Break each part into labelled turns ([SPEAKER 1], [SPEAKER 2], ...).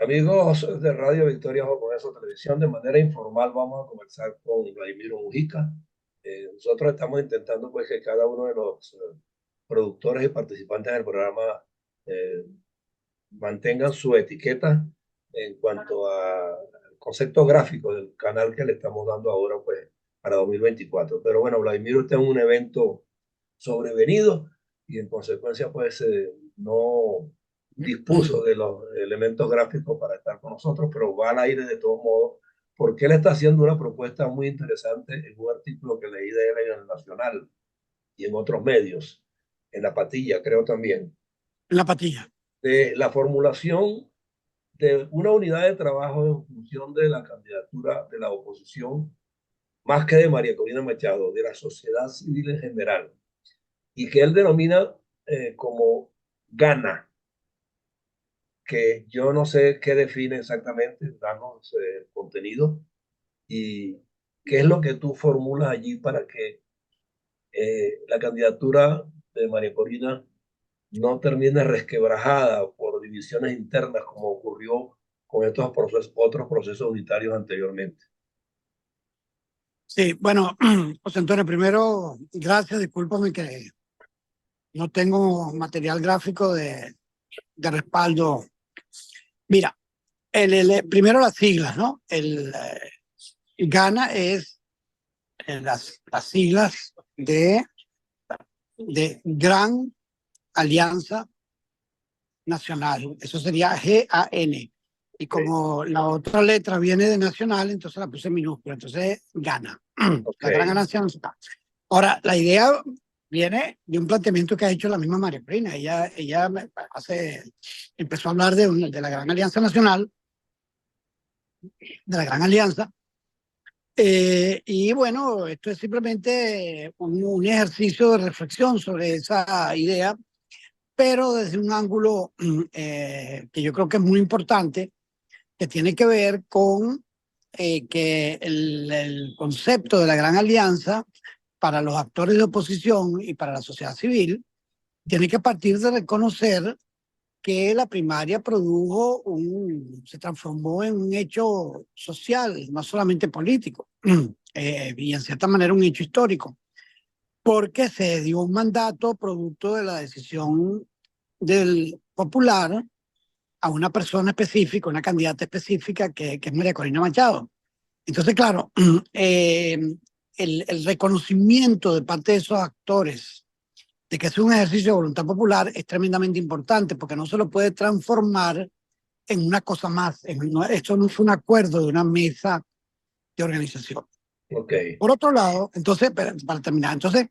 [SPEAKER 1] Amigos de Radio Victoria o Congreso Televisión, de manera informal vamos a conversar con Vladimiro Mujica. Nosotros estamos intentando pues que cada uno de los productores y participantes del programa eh, mantengan su etiqueta en cuanto al concepto gráfico del canal que le estamos dando ahora pues para 2024. Pero bueno, Vladimiro está en un evento sobrevenido y en consecuencia pues no dispuso de los elementos gráficos para estar con nosotros, pero va al aire de todos modos porque él está haciendo una propuesta muy interesante en un artículo que leí de él en el Nacional y en otros medios, en La Patilla creo también,
[SPEAKER 2] En la patilla.
[SPEAKER 1] de la formulación de una unidad de trabajo en función de la candidatura de la oposición, más que de María Corina Machado, de la sociedad civil en general, y que él denomina como Gana, que yo no sé qué define exactamente, danos el contenido y qué es lo que tú formulas allí para que la candidatura de María Corina no termine resquebrajada por divisiones internas como ocurrió con estos otros procesos unitarios anteriormente.
[SPEAKER 2] Sí, bueno, José Antonio, primero, gracias, discúlpame que no tengo material gráfico de respaldo. Mira, primero las siglas, ¿no? GANA es las siglas de Gran Alianza Nacional. Eso sería GAN. Y
[SPEAKER 1] Okay,
[SPEAKER 2] como la otra letra viene de nacional, entonces la puse en minúscula. Entonces, GANA, la Gran
[SPEAKER 1] okay,
[SPEAKER 2] Alianza Nacional. Ahora, la idea viene de un planteamiento que ha hecho la misma María Corina. Ella empezó a hablar de la Gran Alianza Nacional, de la Gran Alianza. Y bueno, esto es simplemente un ejercicio de reflexión sobre esa idea, pero desde un ángulo que yo creo que es muy importante, que tiene que ver con que el concepto de la Gran Alianza para los actores de oposición y para la sociedad civil tiene que partir de reconocer que la primaria se transformó en un hecho social, no solamente político, y en cierta manera un hecho histórico, porque se dio un mandato producto de la decisión del popular a una persona específica, una candidata específica que es María Corina Machado. Entonces, claro, el reconocimiento de parte de esos actores de que es un ejercicio de voluntad popular es tremendamente importante porque no se lo puede transformar en una cosa más. Esto no es un acuerdo de una mesa de organización.
[SPEAKER 1] okay,
[SPEAKER 2] Por otro lado, entonces, para terminar, entonces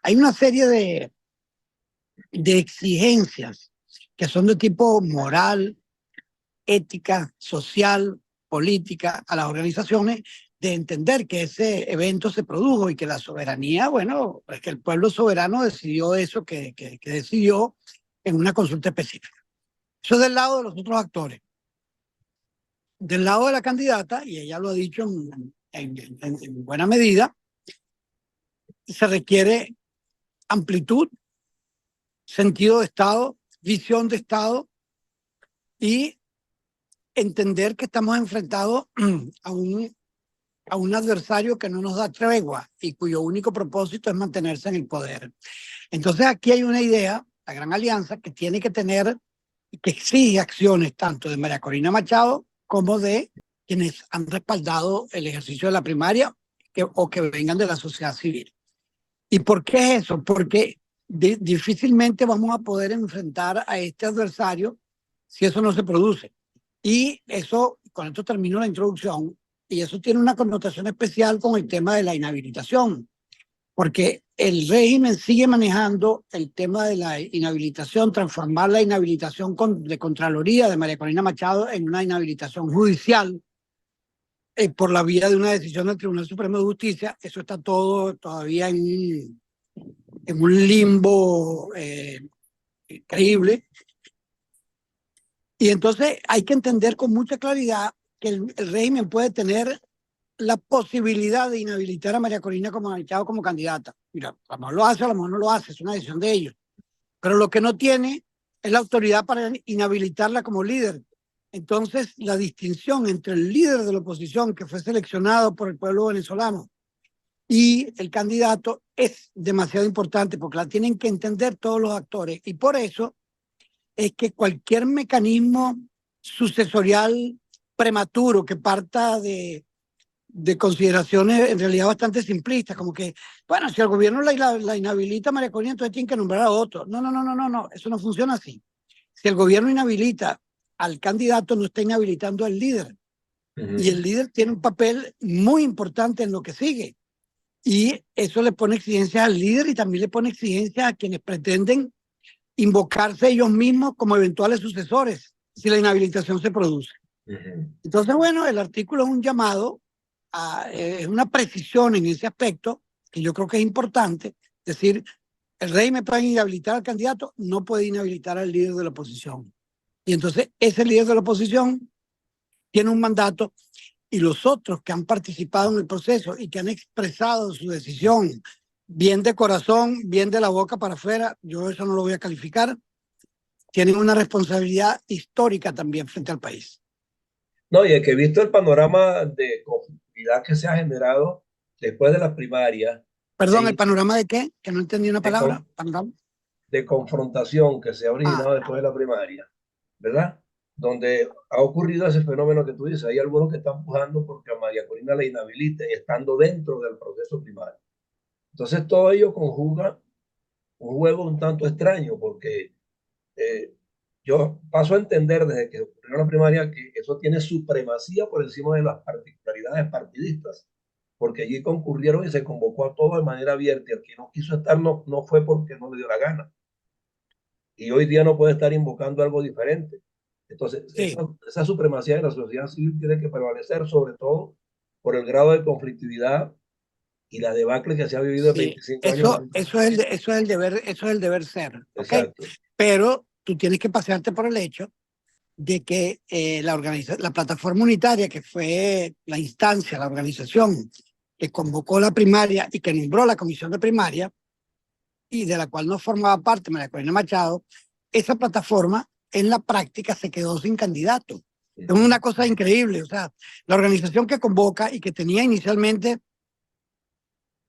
[SPEAKER 2] hay una serie de exigencias que son de tipo moral, ética, social, política a las organizaciones de entender que ese evento se produjo y que la soberanía, bueno, es que el pueblo soberano decidió eso que decidió en una consulta específica. Eso es del lado de los otros actores. Del lado de la candidata, y ella lo ha dicho en buena medida, se requiere amplitud, sentido de Estado, visión de Estado y entender que estamos enfrentados a un adversario que no nos da tregua y cuyo único propósito es mantenerse en el poder. Entonces aquí hay una idea, la Gran Alianza, que tiene que tener, que exige acciones tanto de María Corina Machado como de quienes han respaldado el ejercicio de la primaria o que vengan de la sociedad civil. ¿Y por qué es eso? Porque difícilmente vamos a poder enfrentar a este adversario si eso no se produce. Y eso, con esto termino la introducción, y eso tiene una connotación especial con el tema de la inhabilitación, porque el régimen sigue manejando el tema de la inhabilitación, transformar la inhabilitación de Contraloría de María Corina Machado en una inhabilitación judicial por la vía de una decisión del Tribunal Supremo de Justicia. Eso está todo todavía en un limbo increíble. Y entonces hay que entender con mucha claridad que el régimen puede tener la posibilidad de inhabilitar a María Corina como Machado como candidata. Mira, a lo mejor lo hace, a lo mejor no lo hace, es una decisión de ellos. Pero lo que no tiene es la autoridad para inhabilitarla como líder. Entonces, la distinción entre el líder de la oposición que fue seleccionado por el pueblo venezolano y el candidato es demasiado importante porque la tienen que entender todos los actores. Y por eso es que cualquier mecanismo sucesorial prematuro que parta de consideraciones en realidad bastante simplistas, como que, bueno, si el gobierno la inhabilita a María Corina, entonces tienen que nombrar a otro. No, no, no, no, no, no, eso no funciona así. Si el gobierno inhabilita al candidato, no está inhabilitando al líder. Y el líder tiene un papel muy importante en lo que sigue. Y eso le pone exigencias al líder y también le pone exigencias a quienes pretenden invocarse ellos mismos como eventuales sucesores si la inhabilitación se produce. Entonces, bueno, el artículo es un llamado, es una precisión en ese aspecto que yo creo que es importante. Es decir, el rey me puede inhabilitar al candidato, no puede inhabilitar al líder de la oposición. Y entonces ese líder de la oposición tiene un mandato y los otros que han participado en el proceso y que han expresado su decisión, bien de corazón, bien de la boca para afuera, yo eso no lo voy a calificar, tienen una responsabilidad histórica también frente al país.
[SPEAKER 1] No, y es que he visto el panorama de conflictividad que se ha generado después de las primarias,
[SPEAKER 2] Perdón, ¿el
[SPEAKER 1] de,
[SPEAKER 2] panorama de qué? Que no entendí una
[SPEAKER 1] de,
[SPEAKER 2] palabra. ¿Panorama?
[SPEAKER 1] de confrontación que se ha
[SPEAKER 2] Ah,
[SPEAKER 1] originado después de la primaria, ¿verdad? Donde ha ocurrido ese fenómeno que tú dices. Hay algunos que están pujando porque a María Corina la inhabiliten estando dentro del proceso primario. Entonces todo ello conjuga un juego un tanto extraño porque eh, yo paso a entender desde que ocurrió la primaria que eso tiene supremacía por encima de las particularidades partidistas, porque allí concurrieron y se convocó a todos de manera abierta y el que no quiso estar no fue porque no le dio la gana. Y hoy día no puede estar invocando algo diferente. Entonces,
[SPEAKER 2] sí,
[SPEAKER 1] esa supremacía de la sociedad civil tiene que prevalecer sobre todo por el grado de conflictividad y la debacle que se ha vivido en
[SPEAKER 2] sí.
[SPEAKER 1] 25 años.
[SPEAKER 2] Eso es el deber ser, ¿ok?
[SPEAKER 1] Exacto.
[SPEAKER 2] Pero tú tienes que pasearte por el hecho de que la plataforma unitaria, que fue la instancia, la organización que convocó la primaria y que nombró la comisión de primaria, y de la cual no formaba parte María Corina Machado, esa plataforma en la práctica se quedó sin candidato. Es una cosa increíble. O sea, la organización que convoca y que tenía inicialmente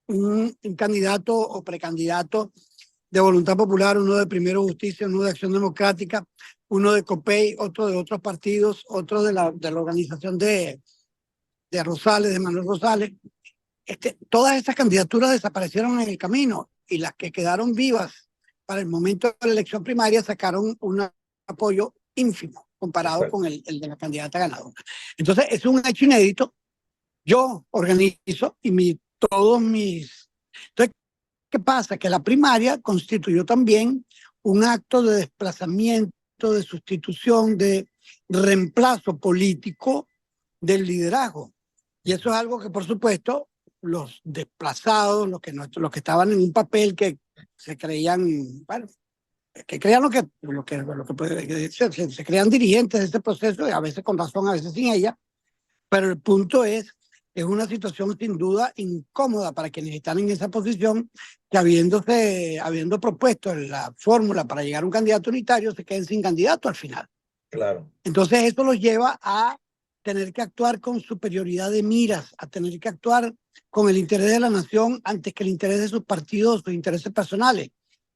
[SPEAKER 2] un candidato o precandidato de Voluntad Popular, uno de Primero Justicia, uno de Acción Democrática, uno de COPEI, otro de otros partidos, otro de la organización de Rosales, de Manuel Rosales. Todas estas candidaturas desaparecieron en el camino y las que quedaron vivas para el momento de la elección primaria sacaron un apoyo ínfimo comparado
[SPEAKER 1] Exacto.
[SPEAKER 2] con el de la candidata ganadora. Entonces, es un hecho inédito. Yo organizo todos mis... Entonces, ¿qué pasa? Que la primaria constituyó también un acto de desplazamiento, de sustitución, de reemplazo político del liderazgo. Y eso es algo que, por supuesto, los desplazados, los que estaban en un papel que se creían, bueno, que creían se creían dirigentes de este proceso, y a veces con razón, a veces sin ella, pero el punto es una situación sin duda incómoda para quienes están en esa posición, que habiendo propuesto la fórmula para llegar a un candidato unitario, se queden sin candidato al final.
[SPEAKER 1] Claro.
[SPEAKER 2] Entonces eso los lleva a tener que actuar con superioridad de miras, a tener que actuar con el interés de la nación antes que el interés de sus partidos, sus intereses personales.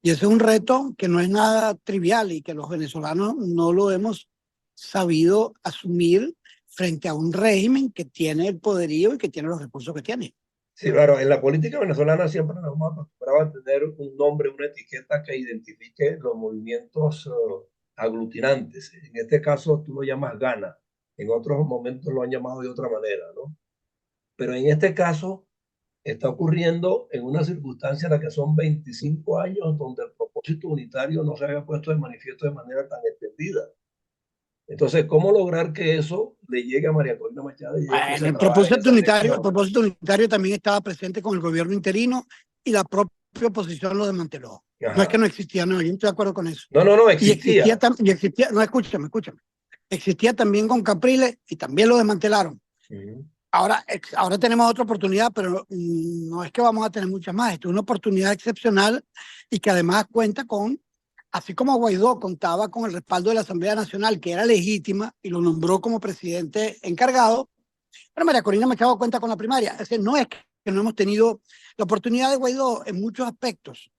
[SPEAKER 2] Y ese es un reto que no es nada trivial y que los venezolanos no lo hemos sabido asumir frente a un régimen que tiene el poderío y que tiene los recursos que tiene.
[SPEAKER 1] Sí, claro, en la política venezolana siempre nos hemos acostumbrado a tener un nombre, una etiqueta que identifique los movimientos aglutinantes. En este caso tú lo llamas Gana, en otros momentos lo han llamado de otra manera, ¿no? Pero en este caso está ocurriendo en una circunstancia en la que son 25 años donde el propósito unitario no se había puesto de manifiesto de manera tan extendida. Entonces, ¿cómo lograr que eso le llegue a María Corina Machado y llegue que
[SPEAKER 2] Bueno,
[SPEAKER 1] se trabaje en esa
[SPEAKER 2] el
[SPEAKER 1] dirección?
[SPEAKER 2] propósito unitario también estaba presente con el gobierno interino y la propia oposición lo desmanteló. No es que
[SPEAKER 1] Ajá.
[SPEAKER 2] no existía, no, yo no estoy de acuerdo con eso.
[SPEAKER 1] No, no, no,
[SPEAKER 2] Y
[SPEAKER 1] existía.
[SPEAKER 2] existía, no, escúchame. Existía también con Capriles y también lo desmantelaron.
[SPEAKER 1] Ujú.
[SPEAKER 2] Ahora tenemos otra oportunidad, pero no es que vamos a tener muchas más. Esto es una oportunidad excepcional y que además cuenta con así como Guaidó contaba con el respaldo de la Asamblea Nacional, que era legítima, y lo nombró como presidente encargado, pero María Corina Machado cuenta con la primaria. Es decir, no es que no hemos tenido la oportunidad de Guaidó en muchos aspectos,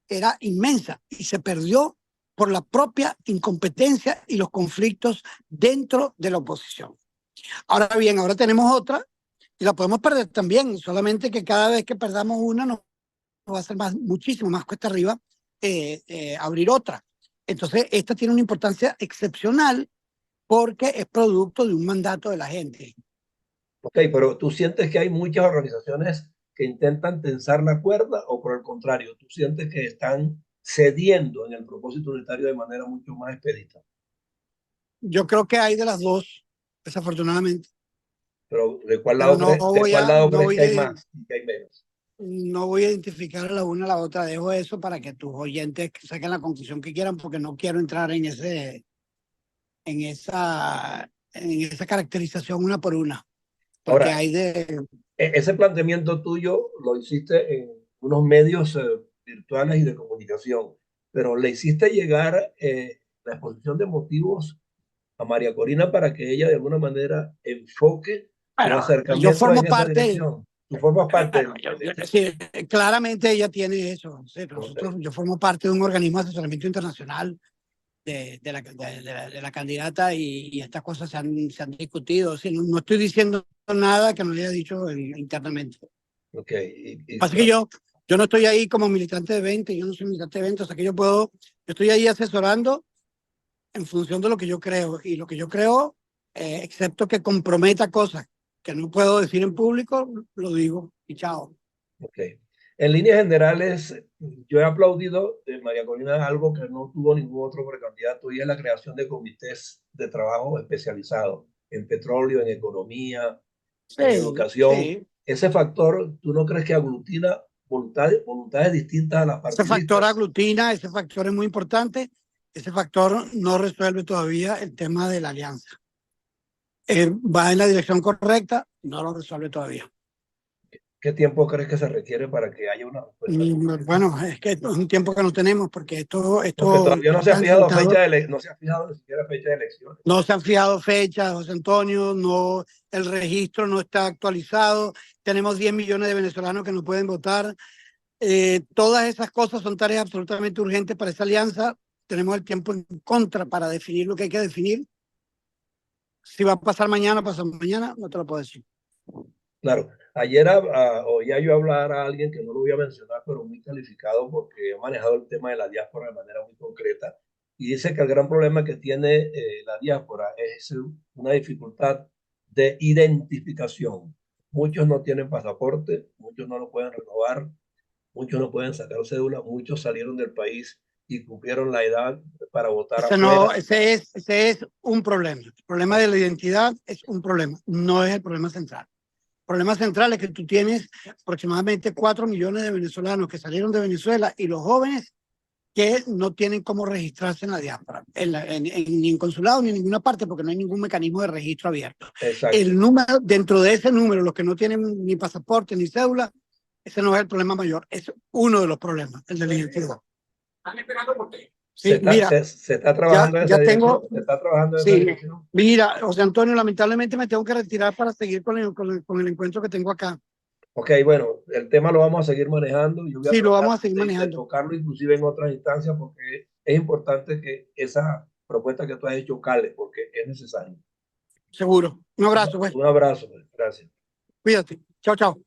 [SPEAKER 2] era inmensa y se perdió por la propia incompetencia y los conflictos dentro de la oposición. Ahora bien, ahora tenemos otra y la podemos perder también, solamente que cada vez que perdamos una nos va a ser muchísimo más cuesta arriba abrir otra. Entonces, esta tiene una importancia excepcional porque es producto de un mandato de la gente.
[SPEAKER 1] Ok, pero ¿tú sientes que hay muchas organizaciones que intentan tensar la cuerda o por el contrario, tú sientes que están cediendo en el propósito unitario de manera mucho más expedita?
[SPEAKER 2] Yo creo que hay de las dos, desafortunadamente,
[SPEAKER 1] Pero
[SPEAKER 2] pero
[SPEAKER 1] de cuál lado
[SPEAKER 2] no
[SPEAKER 1] crees
[SPEAKER 2] voy
[SPEAKER 1] que hay más y que hay menos?
[SPEAKER 2] no voy a identificar a la una a la otra. Dejo eso para que tus oyentes saquen la conclusión que quieran, porque no quiero entrar en esa caracterización una por una, porque
[SPEAKER 1] Ahora,
[SPEAKER 2] hay de...
[SPEAKER 1] ese planteamiento tuyo lo hiciste en unos medios virtuales y de comunicación, pero le hiciste llegar la exposición de motivos a María Corina para que ella de alguna manera enfoque su
[SPEAKER 2] Bueno, yo
[SPEAKER 1] acercamiento
[SPEAKER 2] formo
[SPEAKER 1] en esa
[SPEAKER 2] parte,
[SPEAKER 1] dirección. Tú formas parte
[SPEAKER 2] bueno,
[SPEAKER 1] del equipo.
[SPEAKER 2] sí, claramente ella tiene eso. Sí,
[SPEAKER 1] Ok.
[SPEAKER 2] yo formo parte de un organismo de asesoramiento internacional de la candidata y estas cosas se han discutido. Sí, no estoy diciendo nada que no le haya dicho internamente.
[SPEAKER 1] Ok,
[SPEAKER 2] Así que yo no estoy ahí como militante de 20, yo no soy militante de 20, o sea que yo estoy ahí asesorando en función de lo que yo creo. Y lo que yo creo, excepto que comprometa cosas que no puedo decir en público, lo digo y chao.
[SPEAKER 1] ok. En líneas generales, yo he aplaudido de María Corina algo que no tuvo ningún otro precandidato y es la creación de comités de trabajo especializados en petróleo, en economía, en
[SPEAKER 2] Sí,
[SPEAKER 1] educación.
[SPEAKER 2] sí.
[SPEAKER 1] Ese factor, ¿tú no crees que aglutina voluntades distintas a las
[SPEAKER 2] Ese factor
[SPEAKER 1] partidistas?
[SPEAKER 2] aglutina, ese factor es muy importante. Ese factor no resuelve todavía el tema de la alianza. Va en la dirección correcta, no lo resuelve todavía.
[SPEAKER 1] ¿Qué tiempo crees que se requiere para que haya una respuesta concreta?
[SPEAKER 2] Bueno, es que es un tiempo que no tenemos porque
[SPEAKER 1] Porque
[SPEAKER 2] esto
[SPEAKER 1] todavía no se ha
[SPEAKER 2] están
[SPEAKER 1] fijado
[SPEAKER 2] sentados,
[SPEAKER 1] no se ha fijado ni siquiera fecha de elecciones.
[SPEAKER 2] no se han fijado fechas, José Antonio, no, el registro no está actualizado, tenemos 10 millones de venezolanos que no pueden votar. Todas esas cosas son tareas absolutamente urgentes para esa alianza. Tenemos el tiempo en contra para definir lo que hay que definir. Si va a pasar mañana, pasa mañana, no te lo puedo decir.
[SPEAKER 1] Claro, ayer oía yo hablar a alguien que no lo voy a mencionar, pero muy calificado porque ha manejado el tema de la diáspora de manera muy concreta y dice que el gran problema que tiene la diáspora es una dificultad de identificación. Muchos no tienen pasaporte, muchos no lo pueden renovar, muchos no pueden sacar cédula, muchos salieron del país y cumplieron la edad para votar
[SPEAKER 2] Ese, no,
[SPEAKER 1] afuera.
[SPEAKER 2] ese es un problema. El problema de la identidad es un problema, no es el problema central. El problema central es que tú tienes aproximadamente 4 millones de venezolanos que salieron de Venezuela y los jóvenes que no tienen cómo registrarse en la diáspora, ni en consulado ni en ninguna parte, porque no hay ningún mecanismo de registro abierto.
[SPEAKER 1] Exacto.
[SPEAKER 2] El número, dentro de ese número, los que no tienen ni pasaporte ni cédula, ese no es el problema mayor, es uno de los problemas, el de la identidad. ¿Están esperando por qué? Sí, mira,
[SPEAKER 1] Se está trabajando en esa
[SPEAKER 2] ya
[SPEAKER 1] dirección,
[SPEAKER 2] tengo,
[SPEAKER 1] se está trabajando en esa
[SPEAKER 2] sí,
[SPEAKER 1] dirección.
[SPEAKER 2] mira, José Antonio, lamentablemente me tengo que retirar para seguir con el encuentro que tengo acá.
[SPEAKER 1] Ok, bueno, el tema lo vamos a seguir manejando. Yo voy a
[SPEAKER 2] Sí, lo
[SPEAKER 1] tratar
[SPEAKER 2] vamos a seguir
[SPEAKER 1] de
[SPEAKER 2] manejando,
[SPEAKER 1] tocarlo inclusive en otras instancias porque es importante que esa propuesta que tú has hecho cale porque es necesario.
[SPEAKER 2] seguro. Un abrazo, pues,
[SPEAKER 1] Un abrazo, pues. Gracias.
[SPEAKER 2] cuídate. Chao, chao.